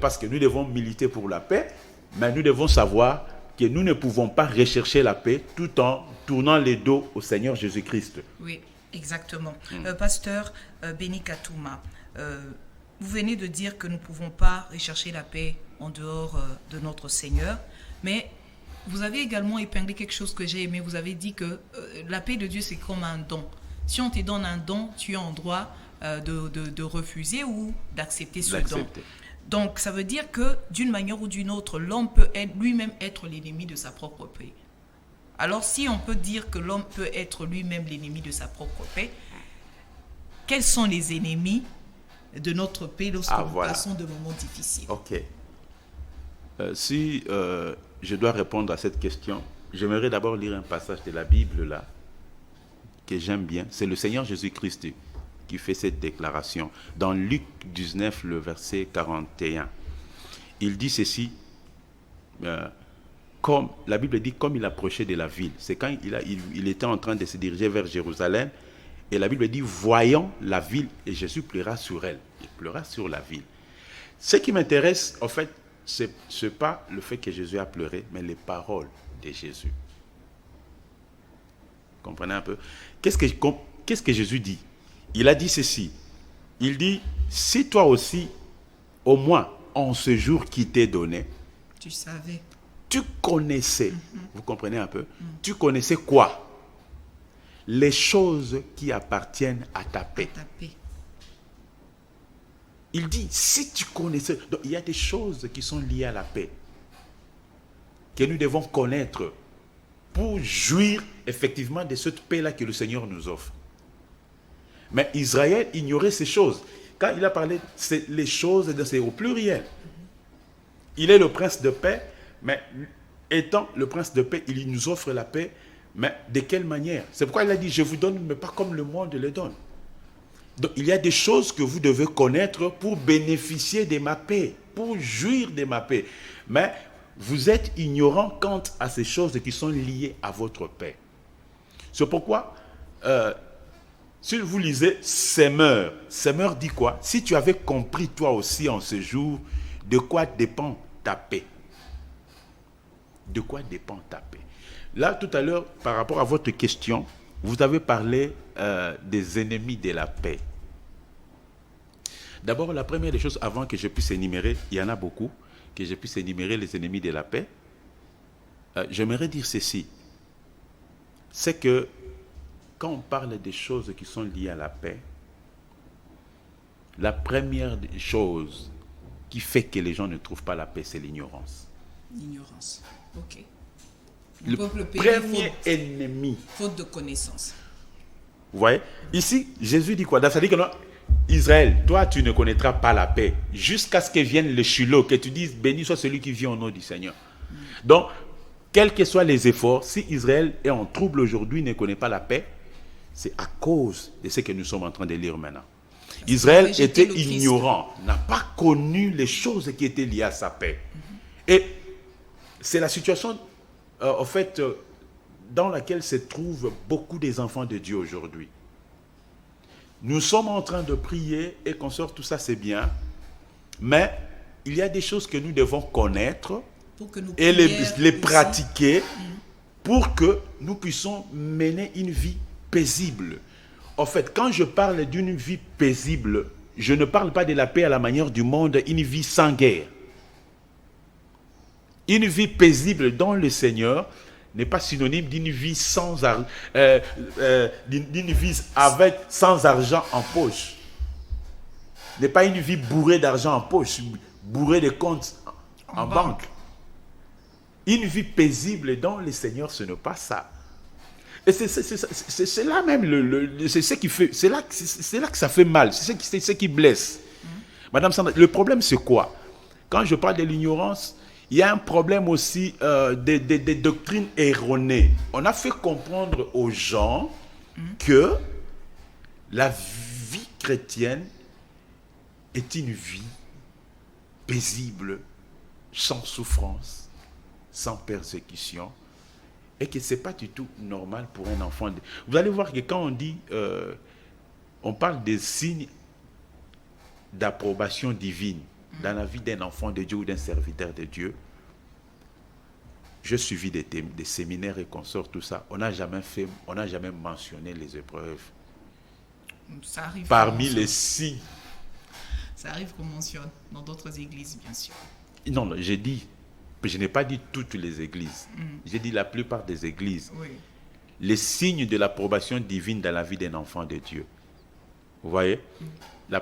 Speaker 2: parce que nous devons militer pour la paix, mais nous devons savoir que nous ne pouvons pas rechercher la paix tout en tournant les dos au Seigneur Jésus-Christ.
Speaker 1: Oui, exactement. Pasteur Béni Katouma, vous venez de dire que nous ne pouvons pas rechercher la paix en dehors de notre Seigneur, mais vous avez également épinglé quelque chose que j'ai aimé. Vous avez dit que la paix de Dieu, c'est comme un don. Si on te donne un don, tu es en droit de refuser ou d'accepter ce don. Donc, ça veut dire que d'une manière ou d'une autre, l'homme peut lui-même être l'ennemi de sa propre paix. Alors, si on peut dire que l'homme peut être lui-même l'ennemi de sa propre paix, quels sont les ennemis de notre paix lorsque nous passons de moments difficiles?
Speaker 2: Ok. Si je dois répondre à cette question, j'aimerais d'abord lire un passage de la Bible là, que j'aime bien. C'est le Seigneur Jésus-Christ qui fait cette déclaration. Dans Luc 19, le verset 41, il dit ceci, comme la Bible dit, comme il approchait de la ville. C'est quand il était en train de se diriger vers Jérusalem, et la Bible dit, voyant la ville, et Jésus pleura sur elle. Il pleura sur la ville. Ce qui m'intéresse, en fait, ce n'est pas le fait que Jésus a pleuré, mais les paroles de Jésus. Comprenez un peu? Qu'est-ce que Jésus dit? Il a dit ceci. Il dit, si toi aussi, au moins en ce jour qui t'est donné,
Speaker 1: tu savais,
Speaker 2: tu connaissais, vous comprenez un peu, tu connaissais quoi? Les choses qui appartiennent à ta paix.
Speaker 1: ta paix.
Speaker 2: Il dit, si tu connaissais, donc il y a des choses qui sont liées à la paix, que nous devons connaître pour jouir effectivement de cette paix-là que le Seigneur nous offre. Mais Israël ignorait ces choses. Quand il a parlé, c'est les choses, c'est au pluriel. Il est le prince de paix, mais étant le prince de paix, il nous offre la paix, mais de quelle manière? C'est pourquoi il a dit, je vous donne, mais pas comme le monde le donne. Donc il y a des choses que vous devez connaître pour bénéficier de ma paix, pour jouir de ma paix. Mais vous êtes ignorant quant à ces choses qui sont liées à votre paix. C'est pourquoi, si vous lisez Semeur, Semeur dit quoi? Si tu avais compris toi aussi en ce jour, de quoi dépend ta paix? De quoi dépend ta paix? Là, tout à l'heure, par rapport à votre question, vous avez parlé des ennemis de la paix. D'abord, la première des choses, avant que je puisse énumérer, il y en a beaucoup, que je puisse énumérer les ennemis de la paix, j'aimerais dire ceci. C'est que quand on parle des choses qui sont liées à la paix, la première des choses qui fait que les gens ne trouvent pas la paix, c'est l'ignorance.
Speaker 1: L'ignorance, ok.
Speaker 2: Le premier ennemi.
Speaker 1: Faute de connaissance.
Speaker 2: Vous voyez? Ici, Jésus dit quoi? C'est-à-dire que non, Israël, toi, tu ne connaîtras pas la paix jusqu'à ce que vienne le Shiloh, que tu dises, béni soit celui qui vient au nom du Seigneur. Donc, quels que soient les efforts, si Israël est en trouble aujourd'hui, ne connaît pas la paix, c'est à cause de ce que nous sommes en train de lire maintenant. Israël était ignorant, n'a pas connu les choses qui étaient liées à sa paix. Et c'est la situation, en fait, dans laquelle se trouvent beaucoup des enfants de Dieu aujourd'hui. Nous sommes en train de prier et qu'on sort tout ça, c'est bien. Mais il y a des choses que nous devons connaître et les pratiquer pour que nous puissions mener une vie paisible. En fait, quand je parle d'une vie paisible, je ne parle pas de la paix à la manière du monde, une vie sans guerre. Une vie paisible dans le Seigneur n'est pas synonyme d'une vie sans d'une vie avec sans argent en poche. N'est pas une vie bourrée d'argent en poche, bourrée de comptes en banque. Une vie paisible dans le Seigneur, ce n'est pas ça. Et c'est là même c'est ce qui fait, c'est là que ça fait mal, c'est ce qui blesse. Madame Sandra, le problème c'est quoi? Quand je parle de l'ignorance, il y a un problème aussi des doctrines erronées. On a fait comprendre aux gens que la vie chrétienne est une vie paisible, sans souffrance, sans persécution, et que ce n'est pas du tout normal pour un enfant. Vous allez voir que quand on dit, on parle des signes d'approbation divine dans la vie d'un enfant de Dieu ou d'un serviteur de Dieu. J'ai suivi des séminaires et consorts, tout ça. On n'a jamais mentionné les épreuves.
Speaker 1: Ça arrive
Speaker 2: parmi les signes.
Speaker 1: Ça arrive qu'on mentionne dans d'autres églises, bien sûr.
Speaker 2: Non, je n'ai pas dit toutes les églises. J'ai dit la plupart des églises.
Speaker 1: Oui.
Speaker 2: Les signes de l'approbation divine dans la vie d'un enfant de Dieu. Vous voyez? La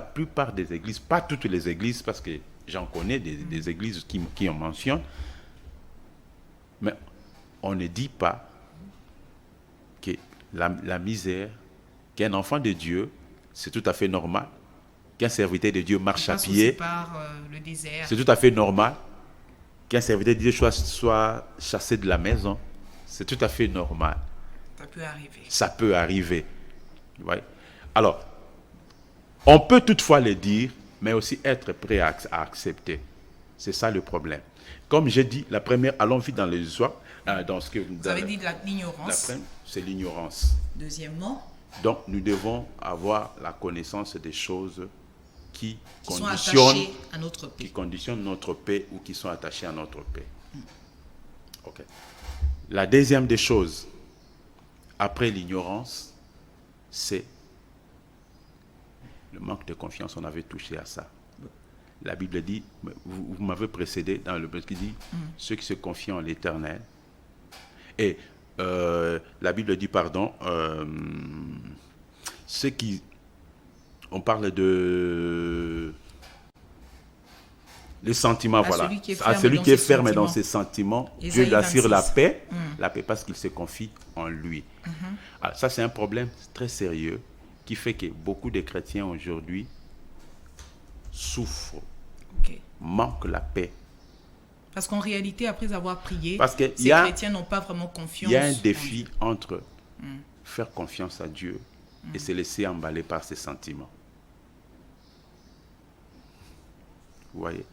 Speaker 2: plupart des églises, pas toutes les églises, parce que j'en connais des églises qui en mentionnent, mais on ne dit pas que la misère, qu'un enfant de Dieu, c'est tout à fait normal, qu'un serviteur de Dieu marche à pied,
Speaker 1: le désert.
Speaker 2: C'est tout à fait normal, qu'un serviteur de Dieu soit chassé de la maison, c'est tout à fait normal.
Speaker 1: Ça peut arriver.
Speaker 2: Ça peut arriver. Vous voyez? Alors, on peut toutefois le dire, mais aussi être prêt à accepter. C'est ça le problème. Comme j'ai dit, la première, allons vite dans les histoires. Dans ce que
Speaker 1: vous avez dit l'ignorance.
Speaker 2: C'est l'ignorance.
Speaker 1: Deuxièmement.
Speaker 2: Donc, nous devons avoir la connaissance des choses qui
Speaker 1: conditionnent à notre paix.
Speaker 2: Qui conditionnent notre paix ou qui sont attachées à notre paix. Ok. La deuxième des choses, après l'ignorance, c'est Le manque de confiance, on avait touché à ça. La Bible dit, vous m'avez précédé dans le verset qui dit, ceux qui se confient en l'Éternel. Et la Bible dit, ceux qui... On parle de... Les sentiments, voilà. Celui qui est ferme dans ses sentiments, Dieu lui assure la paix parce qu'il se confie en lui. Alors, ça, c'est un problème très sérieux qui fait que beaucoup de chrétiens aujourd'hui souffrent, manquent la paix.
Speaker 1: Parce qu'en réalité, après avoir prié,
Speaker 2: ces
Speaker 1: chrétiens n'ont pas vraiment confiance.
Speaker 2: Il y a un défi entre faire confiance à Dieu et se laisser emballer par ses sentiments. Vous voyez?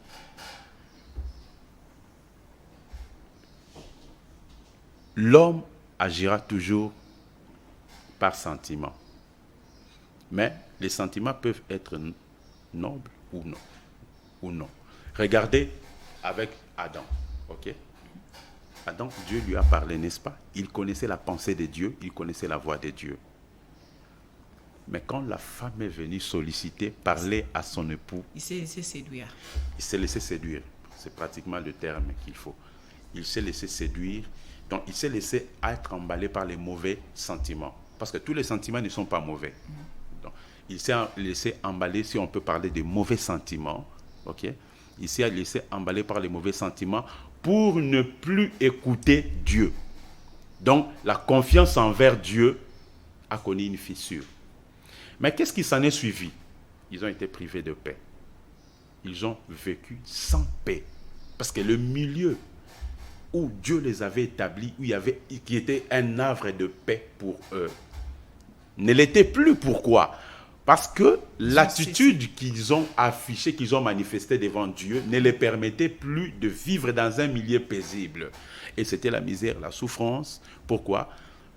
Speaker 2: L'homme agira toujours par sentiment. Mais les sentiments peuvent être nobles ou non. Regardez avec Adam. Ok? Adam, Dieu lui a parlé, n'est-ce pas? Il connaissait la pensée de Dieu, il connaissait la voix de Dieu. Mais quand la femme est venue solliciter, parler à son époux,
Speaker 1: il s'est laissé séduire.
Speaker 2: Il s'est laissé séduire. C'est pratiquement le terme qu'il faut. Il s'est laissé séduire. Donc, il s'est laissé être emballé par les mauvais sentiments. Parce que tous les sentiments ne sont pas mauvais. Donc, il s'est laissé emballer, si on peut parler de mauvais sentiments. Ok? Il s'est laissé emballer par les mauvais sentiments pour ne plus écouter Dieu. Donc, la confiance envers Dieu a connu une fissure. Mais qu'est-ce qui s'en est suivi? Ils ont été privés de paix. Ils ont vécu sans paix. Parce que le milieu où Dieu les avait établis, qui était un havre de paix pour eux, ne l'était plus. Pourquoi? Parce que l'attitude qu'ils ont affichée, qu'ils ont manifestée devant Dieu, ne les permettait plus de vivre dans un milieu paisible. Et c'était la misère, la souffrance. Pourquoi?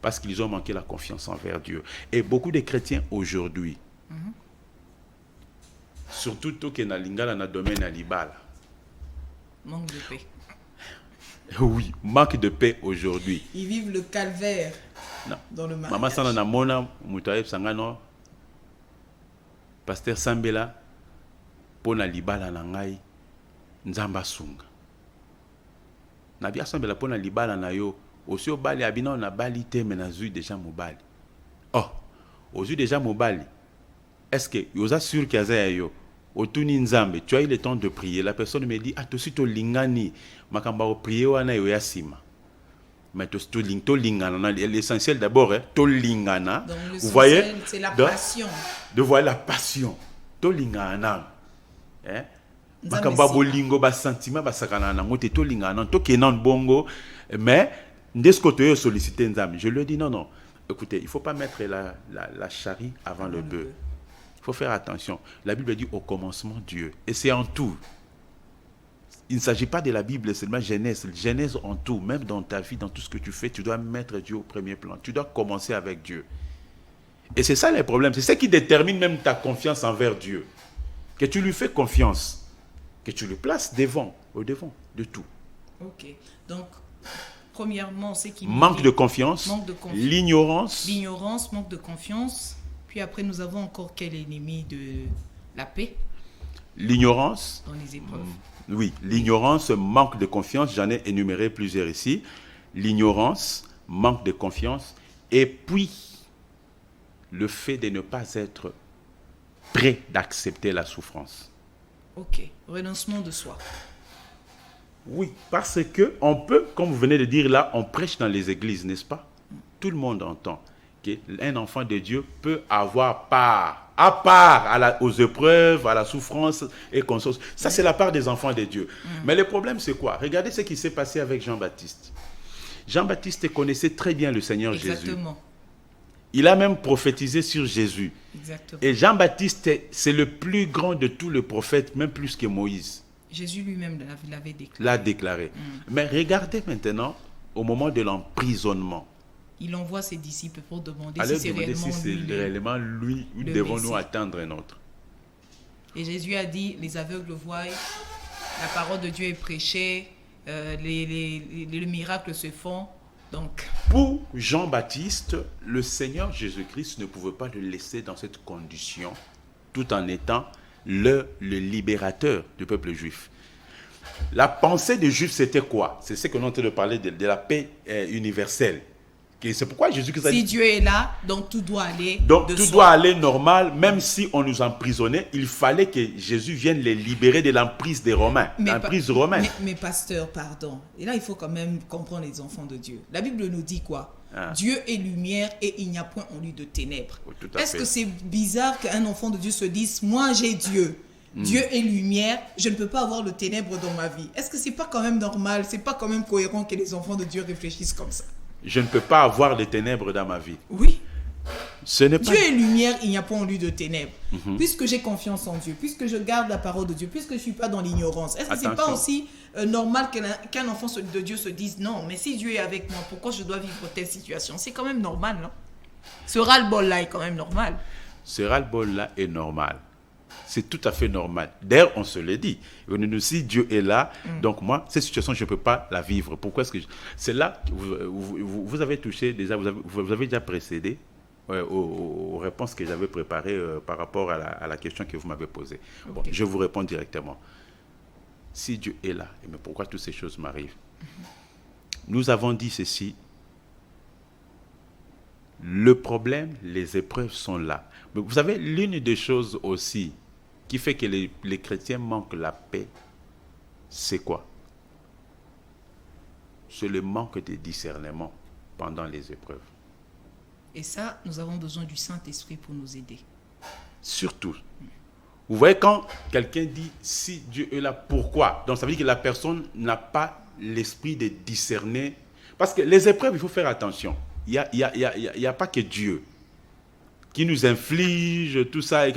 Speaker 2: Parce qu'ils ont manqué la confiance envers Dieu. Et beaucoup de chrétiens aujourd'hui, surtout tout que na lingala na domaine à libala.
Speaker 1: Manque de paix.
Speaker 2: Oui, manque de paix aujourd'hui.
Speaker 1: Ils vivent le calvaire dans le mariage.
Speaker 2: Maman sana na mona mutaye sangano Pasteur Sambela pona libala na ngai nzamba sunga. Na bia Sambela pona libala na yo aussi obali abina na bali te menazui déjà mobali. Oh, aujourd'hui déjà mobali. Est-ce que yoza sûr qu'il y a yo otuni nzambe, tu as eu le temps de prier, la personne me dit to si to lingani makamba o prier wana yo yasima. Mais to lingana, l'essentiel d'abord to lingana. Vous voyez,
Speaker 1: c'est la passion.
Speaker 2: De voir la passion. To lingana. Hein? Makamba bolingo ba sentiment ba sakana na ngote to lingana, to kenan bongo, mais ndesco to solliciter nzambe. Je lui dis non. Écoutez, il ne faut pas mettre la charrie avant le bœuf. Il faut faire attention. La Bible dit au commencement Dieu. Et c'est en tout. Il ne s'agit pas de la Bible seulement Genèse. Genèse en tout. Même dans ta vie, dans tout ce que tu fais, tu dois mettre Dieu au premier plan. Tu dois commencer avec Dieu. Et c'est ça le problème. C'est ça qui détermine même ta confiance envers Dieu. Que tu lui fais confiance. Que tu le places au devant de tout.
Speaker 1: Ok. Donc, premièrement, c'est qu'il
Speaker 2: manque de confiance, l'ignorance,
Speaker 1: manque de confiance. Puis après, nous avons encore quel ennemi de la paix?
Speaker 2: L'ignorance.
Speaker 1: Dans les épreuves.
Speaker 2: Oui, l'ignorance, manque de confiance. J'en ai énuméré plusieurs ici. L'ignorance, manque de confiance. Et puis, le fait de ne pas être prêt d'accepter la souffrance.
Speaker 1: Ok, renoncement de soi.
Speaker 2: Oui, parce que on peut, comme vous venez de dire là, on prêche dans les églises, n'est-ce pas? Tout le monde entend qu'un enfant de Dieu peut avoir part, aux épreuves, à la souffrance et conscience. Ça, c'est la part des enfants de Dieu. Mais le problème, c'est quoi? Regardez ce qui s'est passé avec Jean-Baptiste. Jean-Baptiste connaissait très bien le Seigneur Jésus. Il a même prophétisé sur Jésus.
Speaker 1: Exactement.
Speaker 2: Et Jean-Baptiste, c'est le plus grand de tous les prophètes, même plus que Moïse.
Speaker 1: Jésus lui-même l'avait déclaré.
Speaker 2: L'a déclaré. Mais regardez maintenant, au moment de l'emprisonnement.
Speaker 1: Il envoie ses disciples pour demander
Speaker 2: si
Speaker 1: c'est
Speaker 2: réellement lui ou devons-nous attendre un autre.
Speaker 1: Et Jésus a dit, les aveugles voient, la parole de Dieu est prêchée, les miracles se font. Donc,
Speaker 2: pour Jean-Baptiste, le Seigneur Jésus-Christ ne pouvait pas le laisser dans cette condition tout en étant le libérateur du peuple juif. La pensée des Juifs, c'était quoi? C'est ce qu'on est en train de parler de la paix universelle. Et c'est pourquoi Jésus-Christ a dit...
Speaker 1: Si Dieu est là, donc tout doit aller
Speaker 2: Donc
Speaker 1: de
Speaker 2: tout
Speaker 1: soi.
Speaker 2: doit aller normal, même si on nous emprisonnait, il fallait que Jésus vienne les libérer de l'emprise des Romains, l'emprise romaine.
Speaker 1: Mais pasteur, pardon. Et là, il faut quand même comprendre les enfants de Dieu. La Bible nous dit quoi?
Speaker 2: Ah.
Speaker 1: Dieu est lumière et il n'y a point en lui de ténèbres.
Speaker 2: Oui, tout à
Speaker 1: Est-ce
Speaker 2: fait.
Speaker 1: que c'est bizarre qu'un enfant de Dieu se dise, moi j'ai Dieu, Dieu est lumière, je ne peux pas avoir le ténèbre dans ma vie? Est-ce que c'est pas quand même normal, c'est pas quand même cohérent que les enfants de Dieu réfléchissent comme ça?
Speaker 2: Je ne peux pas avoir les ténèbres dans ma vie.
Speaker 1: Oui.
Speaker 2: Ce n'est pas...
Speaker 1: Dieu est lumière, il n'y a pas en lui de ténèbres. Puisque j'ai confiance en Dieu, puisque je garde la parole de Dieu, puisque je ne suis pas dans l'ignorance, est-ce que ce n'est pas
Speaker 2: Attention.
Speaker 1: aussi normal qu'un enfant de Dieu se dise non, mais si Dieu est avec moi, pourquoi je dois vivre telle situation? C'est quand même normal, non? Ce ras-le-bol-là est quand même normal.
Speaker 2: Ce ras-le-bol-là est normal. C'est tout à fait normal. D'ailleurs, on se le dit. Si Dieu est là, donc moi, cette situation, je ne peux pas la vivre. Pourquoi est-ce que... C'est là que vous avez touché déjà, vous avez déjà précédé aux réponses que j'avais préparées par rapport à la question que vous m'avez posée. Okay. Bon, je vous réponds directement. Si Dieu est là, mais pourquoi toutes ces choses m'arrivent? Nous avons dit ceci. Le problème, les épreuves sont là. Mais vous savez, l'une des choses aussi qui fait que les chrétiens manquent la paix, c'est quoi? C'est le manque de discernement pendant les épreuves.
Speaker 1: Et ça, nous avons besoin du Saint-Esprit pour nous aider.
Speaker 2: Surtout. Vous voyez, quand quelqu'un dit « si Dieu est là, pourquoi ?» Donc ça veut dire que la personne n'a pas l'esprit de discerner. Parce que les épreuves, il faut faire attention. Il n'y a pas que Dieu qui nous inflige tout ça, et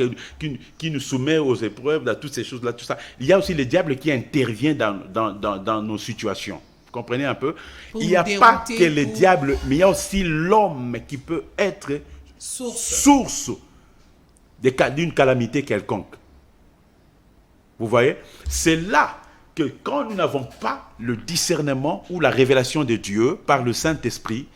Speaker 2: qui nous soumet aux épreuves, dans toutes ces choses-là, tout ça. Il y a aussi le diable qui intervient dans nos situations. Vous comprenez un peu? Il n'y a pas que le diable, mais il y a aussi l'homme qui peut être source d'une calamité quelconque. Vous voyez? C'est là que quand nous n'avons pas le discernement ou la révélation de Dieu par le Saint-Esprit,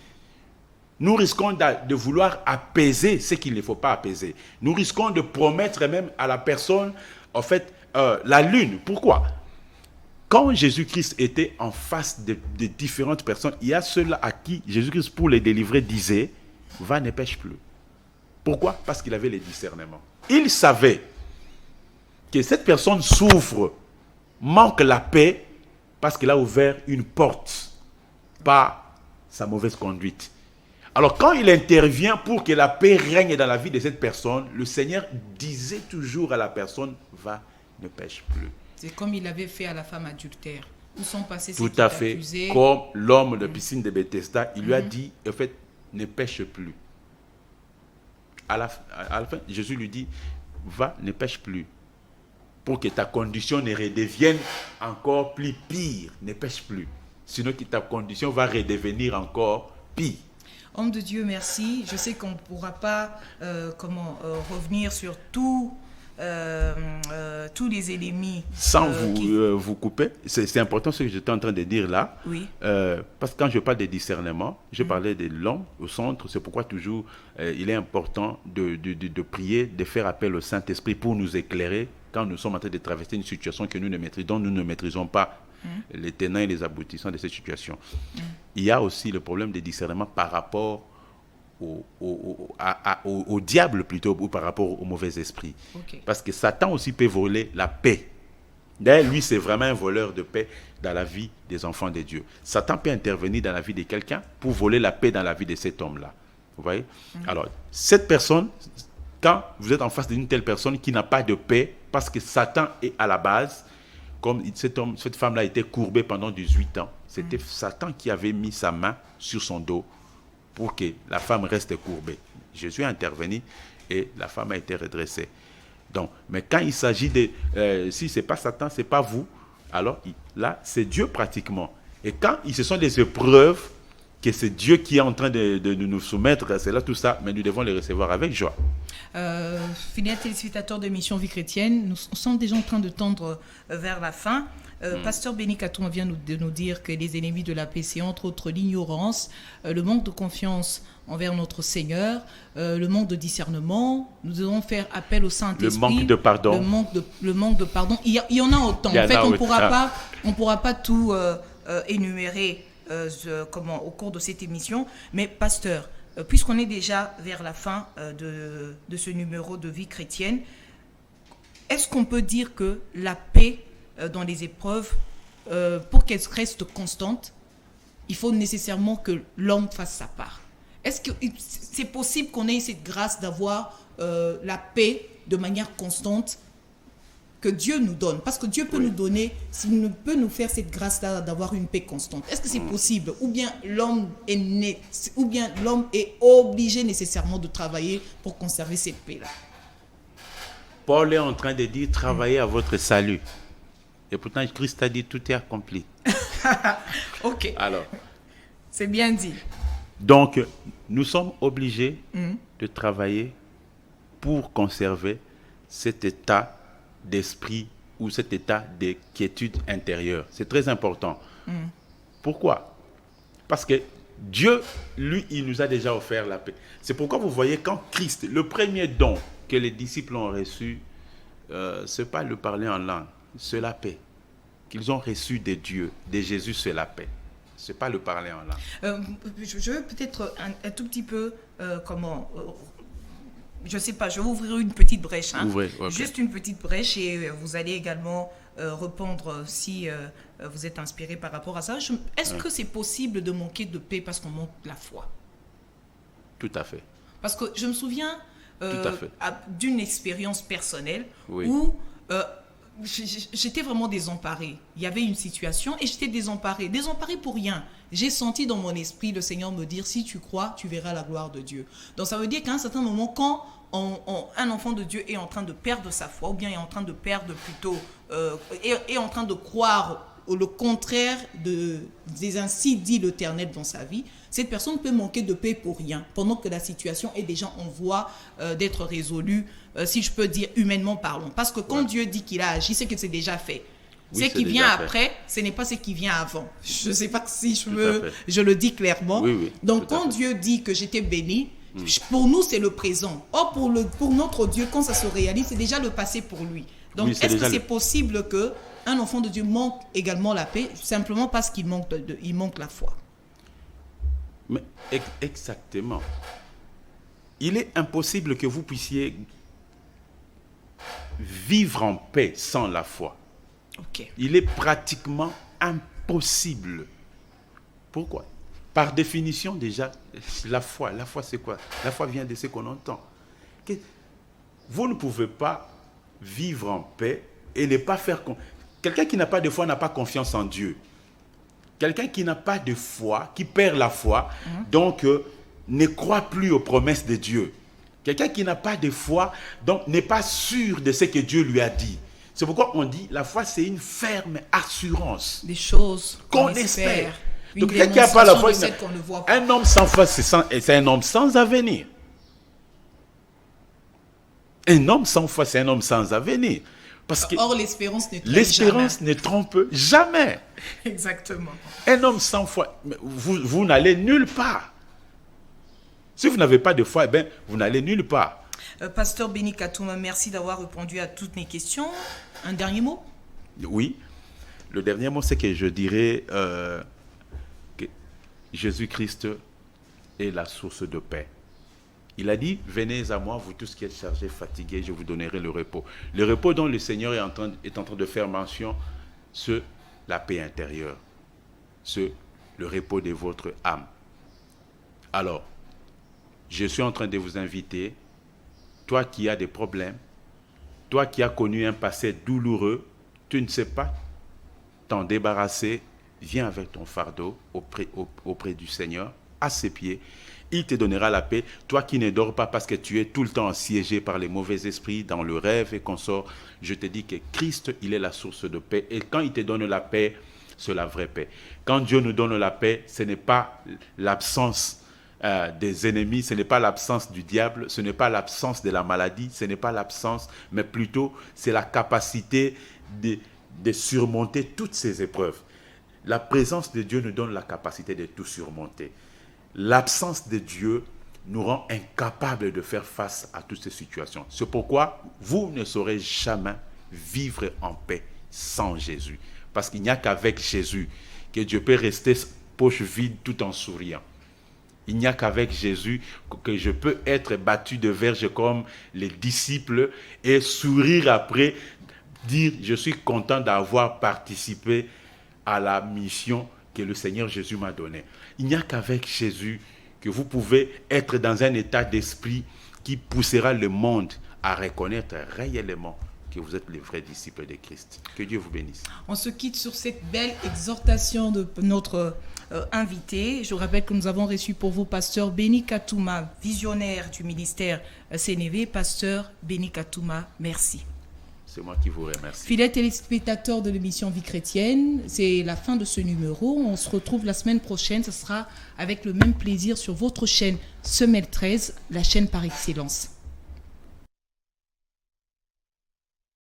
Speaker 2: nous risquons de vouloir apaiser ce qu'il ne faut pas apaiser. Nous risquons de promettre même à la personne, en fait, la lune. Pourquoi? Quand Jésus-Christ était en face de différentes personnes, il y a ceux-là à qui Jésus-Christ, pour les délivrer, disait « Va, ne pêche plus ». Pourquoi? Parce qu'il avait le discernement. Il savait que cette personne souffre, manque la paix, parce qu'il a ouvert une porte par sa mauvaise conduite. Alors, quand il intervient pour que la paix règne dans la vie de cette personne, le Seigneur disait toujours à la personne, va, ne pêche plus.
Speaker 1: C'est comme il avait fait à la femme adultère. Où sont passés
Speaker 2: ceux qui t'accusaient? Tout à fait. Comme l'homme de piscine de Bethesda, il lui a dit, en fait, ne pêche plus. À la fin, Jésus lui dit, va, ne pêche plus. Pour que ta condition ne redevienne encore plus pire. Ne pêche plus. Sinon, que ta condition va redevenir encore pire.
Speaker 1: Homme de Dieu, merci. Je sais qu'on ne pourra pas revenir sur tous les éléments.
Speaker 2: Sans vous couper, c'est important ce que j'étais en train de dire là.
Speaker 1: Oui.
Speaker 2: Parce que quand je parle de discernement, je parlais de l'homme au centre. C'est pourquoi toujours il est important de prier, de faire appel au Saint-Esprit pour nous éclairer quand nous sommes en train de traverser une situation dont nous ne maîtrisons pas les tenants et les aboutissants de cette situation. Il y a aussi le problème de discernement par rapport au diable plutôt, ou par rapport au mauvais esprit.
Speaker 1: Okay.
Speaker 2: Parce que Satan aussi peut voler la paix. D'ailleurs, lui, c'est vraiment un voleur de paix dans la vie des enfants de Dieu. Satan peut intervenir dans la vie de quelqu'un pour voler la paix dans la vie de cet homme-là. Vous voyez? Alors, cette personne, quand vous êtes en face d'une telle personne qui n'a pas de paix, parce que Satan est à la base, comme cette femme-là était courbée pendant 18 ans, c'était Satan qui avait mis sa main sur son dos pour que la femme reste courbée. Jésus a intervenu et la femme a été redressée. Donc, mais quand il s'agit de... si ce n'est pas Satan, ce n'est pas vous, alors là, c'est Dieu pratiquement. Et quand ce sont des épreuves que c'est Dieu qui est en train de nous soumettre, c'est là tout ça, mais nous devons les recevoir avec joie.
Speaker 1: Fidèles téléspectateurs de Mission Vie Chrétienne, nous sommes déjà en train de tendre vers la fin. Pasteur Béni Katouma vient de nous dire que les ennemis de la paix, c'est entre autres l'ignorance, le manque de confiance envers notre Seigneur, le manque de discernement. Nous devons faire appel au Saint-Esprit.
Speaker 2: Le manque de pardon.
Speaker 1: Le manque de pardon. Il y en a autant. En fait, on ne pourra pas tout énumérer au cours de cette émission. Mais pasteur, puisqu'on est déjà vers la fin de ce numéro de Vie chrétienne, est-ce qu'on peut dire que la paix dans les épreuves, pour qu'elle reste constante, il faut nécessairement que l'homme fasse sa part? Est-ce que c'est possible qu'on ait cette grâce d'avoir la paix de manière constante que Dieu nous donne? Parce que Dieu peut nous donner, s'il peut nous faire cette grâce-là d'avoir une paix constante. Est-ce que c'est possible? Ou bien l'homme est obligé nécessairement de travailler pour conserver cette paix-là?
Speaker 2: Paul est en train de dire, travaillez à votre salut. Et pourtant, Christ a dit, tout est accompli.
Speaker 1: Ok.
Speaker 2: Alors,
Speaker 1: c'est bien dit.
Speaker 2: Donc, nous sommes obligés de travailler pour conserver cet état d'esprit ou cet état de quiétude intérieure. C'est très important. Pourquoi? Parce que Dieu, lui, il nous a déjà offert la paix. C'est pourquoi vous voyez, quand Christ, le premier don que les disciples ont reçu, ce n'est pas le parler en langue, c'est la paix. Qu'ils ont reçu de Dieu, de Jésus, c'est la paix. Ce n'est pas le parler en langue.
Speaker 1: Je veux peut-être un tout petit peu, je ne sais pas, je vais ouvrir une petite brèche.
Speaker 2: Ouvrez, okay.
Speaker 1: Juste une petite brèche et vous allez également répondre si vous êtes inspiré par rapport à ça. Est-ce que c'est possible de manquer de paix parce qu'on manque la foi?
Speaker 2: Tout à fait.
Speaker 1: Parce que je me souviens d'une expérience personnelle où j'étais vraiment désemparée. Il y avait une situation et j'étais désemparée pour rien. J'ai senti dans mon esprit le Seigneur me dire, si tu crois, tu verras la gloire de Dieu. Donc ça veut dire qu'à un certain moment, quand un enfant de Dieu est en train de perdre sa foi, ou bien est en train de perdre plutôt, est en train de croire le contraire des ainsi dit l'Éternel dans sa vie, cette personne peut manquer de paix pour rien, pendant que la situation est déjà en voie d'être résolue, si je peux dire humainement parlant. Parce que quand Dieu dit qu'il a agi, c'est que c'est déjà fait. Ce qui vient après, ce n'est pas ce qui vient avant. Je ne sais pas si je le dis clairement.
Speaker 2: Oui,
Speaker 1: donc quand Dieu dit que j'étais béni, pour nous c'est le présent. Or pour notre Dieu, quand ça se réalise, c'est déjà le passé pour lui. Donc est-ce que c'est possible qu'un enfant de Dieu manque également la paix, simplement parce qu'il manque, il manque la foi?
Speaker 2: Mais exactement. Il est impossible que vous puissiez vivre en paix sans la foi.
Speaker 1: Okay.
Speaker 2: Il est pratiquement impossible. Pourquoi? Par définition déjà, la foi c'est quoi? La foi vient de ce qu'on entend. Vous ne pouvez pas vivre en paix et ne pas faire... Quelqu'un qui n'a pas de foi n'a pas confiance en Dieu. Quelqu'un qui n'a pas de foi, qui perd la foi, donc ne croit plus aux promesses de Dieu. Quelqu'un qui n'a pas de foi, donc n'est pas sûr de ce que Dieu lui a dit. C'est pourquoi on dit la foi, c'est une ferme assurance.
Speaker 1: Des choses
Speaker 2: qu'on espère. Donc quelqu'un qui n'a pas la foi, un homme sans foi, c'est un homme sans avenir. Un homme sans foi, c'est un homme sans avenir. Parce que
Speaker 1: or, l'espérance
Speaker 2: ne trompe jamais.
Speaker 1: Exactement.
Speaker 2: Un homme sans foi, vous n'allez nulle part. Si vous n'avez pas de foi, vous n'allez nulle part.
Speaker 1: Pasteur Béni Katouma, merci d'avoir répondu à toutes mes questions. Un dernier mot?
Speaker 2: Oui. Le dernier mot, c'est que je dirais que Jésus-Christ est la source de paix. Il a dit, venez à moi, vous tous qui êtes chargés, fatigués, je vous donnerai le repos. Le repos dont le Seigneur est en train de faire mention, c'est la paix intérieure. C'est le repos de votre âme. Alors, je suis en train de vous inviter, toi qui as des problèmes, toi qui as connu un passé douloureux, tu ne sais pas t'en débarrasser, viens avec ton fardeau auprès du Seigneur, à ses pieds. Il te donnera la paix. Toi qui ne dors pas parce que tu es tout le temps assiégé par les mauvais esprits, dans le rêve et consort, je te dis que Christ, il est la source de paix. Et quand il te donne la paix, sur la vraie paix. Quand Dieu nous donne la paix, ce n'est pas l'absence des ennemis, ce n'est pas l'absence du diable, ce n'est pas l'absence de la maladie, ce n'est pas l'absence, mais plutôt c'est la capacité de surmonter toutes ces épreuves. La présence de Dieu nous donne la capacité de tout surmonter. L'absence de Dieu nous rend incapables de faire face à toutes ces situations. C'est pourquoi vous ne saurez jamais vivre en paix sans Jésus. Parce qu'il n'y a qu'avec Jésus que Dieu peut rester poche vide tout en souriant. Il n'y a qu'avec Jésus que je peux être battu de verge comme les disciples et sourire après, dire je suis content d'avoir participé à la mission que le Seigneur Jésus m'a donnée. Il n'y a qu'avec Jésus que vous pouvez être dans un état d'esprit qui poussera le monde à reconnaître réellement que vous êtes les vrais disciples de Christ. Que Dieu vous bénisse.
Speaker 1: On se quitte sur cette belle exhortation de notre invité. Je rappelle que nous avons reçu pour vous Pasteur Béni Katouma, visionnaire du ministère CNV. Pasteur Béni Katouma, merci.
Speaker 2: C'est moi qui vous remercie.
Speaker 1: Fidèles téléspectateurs de l'émission Vie chrétienne, c'est la fin de ce numéro. On se retrouve la semaine prochaine. Ce sera avec le même plaisir sur votre chaîne Semelle 13, la chaîne par excellence.